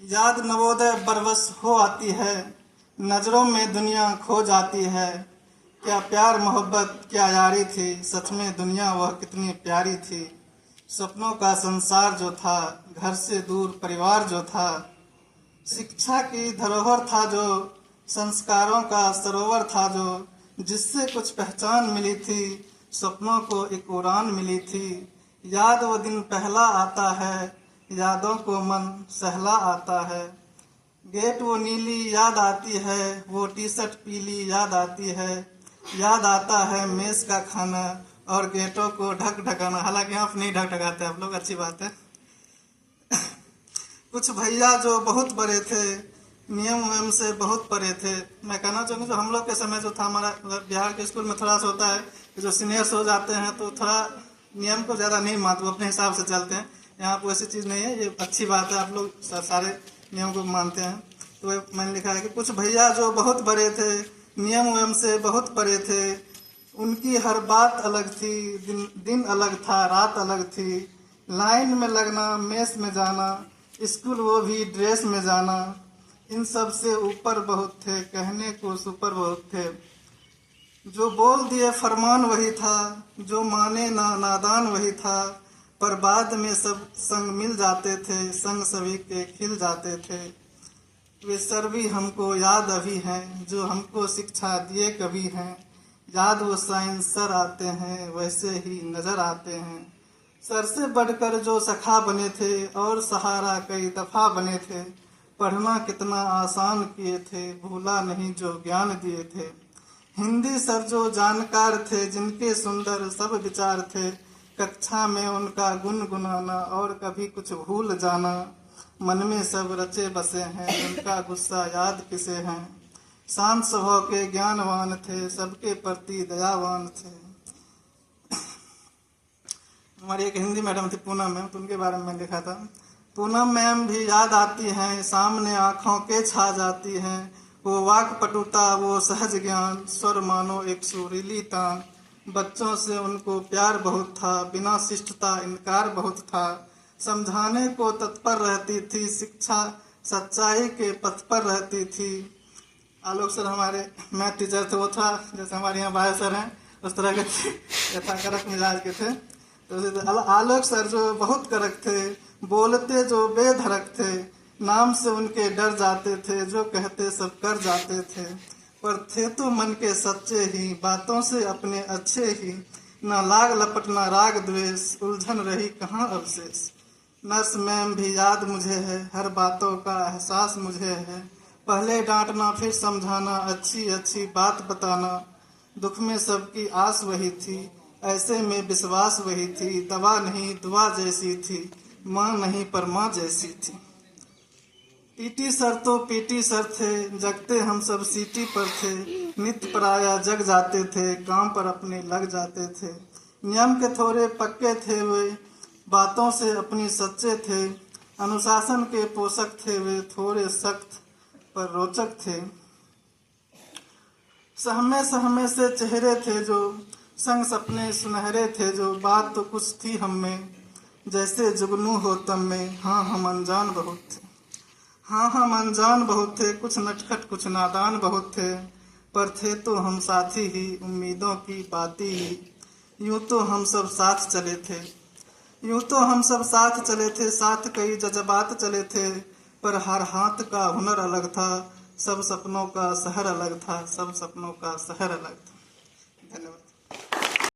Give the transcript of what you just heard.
याद नवोदय बरबस हो आती है, नजरों में दुनिया खो जाती है। क्या प्यार मोहब्बत क्या यारी थी, सच में दुनिया वह कितनी प्यारी थी। सपनों का संसार जो था, घर से दूर परिवार जो था, शिक्षा की धरोहर था जो, संस्कारों का सरोवर था जो, जिससे कुछ पहचान मिली थी, सपनों को एक उड़ान मिली थी। याद वो दिन पहला आता है, यादों को मन सहला आता है। गेट वो नीली याद आती है, वो टी शर्ट पीली याद आती है। याद आता है मेस का खाना और गेटों को ढक ढकाना। हालांकि आप नहीं ढक ढकाते आप लोग, अच्छी बात है। कुछ भैया जो बहुत बड़े थे, नियम वयम से बहुत परे थे। मैं कहना चाहूँगा जो हम लोग के समय जो था, हमारा बिहार के स्कूल में थोड़ा सा होता है कि जो सीनियर्स हो जाते हैं तो थोड़ा नियम को ज़्यादा नहीं मानते, वो अपने हिसाब से चलते हैं। यहाँ पर वैसी चीज़ नहीं है, ये अच्छी बात है, आप लोग सारे नियम को मानते हैं। तो मैंने लिखा है कि कुछ भैया जो बहुत बड़े थे, नियम वयम से बहुत परे थे, उनकी हर बात अलग थी, दिन अलग था, रात अलग थी। लाइन में लगना, मेस में जाना, स्कूल वो भी ड्रेस में जाना, इन सब से ऊपर बहुत थे, कहने को सुपर बहुत थे। जो बोल दिए फरमान वही था, जो माने ना नादान वही था। पर बाद में सब संग मिल जाते थे, संग सभी के खिल जाते थे। वे सर भी हमको याद अभी हैं, जो हमको शिक्षा दिए कभी हैं। याद वो साइंस सर आते हैं, वैसे ही नजर आते हैं। सर से बढ़कर जो सखा बने थे, और सहारा कई दफा बने थे। पढ़ना कितना आसान किए थे, भूला नहीं जो ज्ञान दिए थे। हिंदी सर जो जानकार थे, जिनके सुंदर सब विचार थे। कक्षा में उनका गुनगुनाना और कभी कुछ भूल जाना। मन में सब रचे बसे हैं, उनका गुस्सा याद किसे हैं। शांत स्वभाव के ज्ञानवान थे, सबके प्रति दयावान थे। हमारी एक हिंदी मैडम थी पूनम मैम, तो उनके बारे में लिखा था। पूनम मैम भी याद आती हैं, सामने आँखों के छा जाती हैं। वो वाक पटुता, वो सहज ज्ञान, स्वर मानो एक सुरीली तान। बच्चों से उनको प्यार बहुत था, बिना शिष्टता इनकार बहुत था। समझाने को तत्पर रहती थी, शिक्षा सच्चाई के पथ पर रहती थी। आलोक सर हमारे मैथ टीचर थे, वो था जैसे हमारे यहाँ बायो सर हैं उस तरह के थे, यथा कड़क मिजाज के थे। तो आलोक सर जो बहुत कड़क थे, बोलते जो बेधड़क थे। नाम से उनके डर जाते थे, जो कहते सब कर जाते थे। पर थे तो मन के सच्चे ही, बातों से अपने अच्छे ही। ना लाग लपट ना राग द्वेष, उलझन रही कहाँ अवशेष। नर्स मैम भी याद मुझे है, हर बातों का एहसास मुझे है। पहले डांटना फिर समझाना, अच्छी अच्छी बात बताना। दुख में सबकी आस वही थी, ऐसे में विश्वास वही थी। दवा नहीं दुआ जैसी थी, माँ नहीं पर माँ जैसी थी। पीटी सर तो पीटी सर थे, जगते हम सब सीटी पर थे। नित्य पराया जग जाते थे, काम पर अपने लग जाते थे। नियम के थोड़े पक्के थे वे, बातों से अपनी सच्चे थे। अनुशासन के पोषक थे वे, थोड़े सख्त पर रोचक थे। सहमे सहमे से चेहरे थे जो, संग सपने सुनहरे थे जो। बात तो कुछ थी हम में, जैसे जुगनू हो तम में। हाँ हम अनजान बहुत थे, हाँ हम अनजान बहुत थे। कुछ नटखट कुछ नादान बहुत थे, पर थे तो हम साथी ही, उम्मीदों की बाती ही। यूं तो हम सब साथ चले थे, यूं तो हम सब साथ चले थे। साथ कई जज्बात चले थे, पर हर हाथ का हुनर अलग था। सब सपनों का शहर अलग था, सब सपनों का शहर अलग था। धन्यवाद।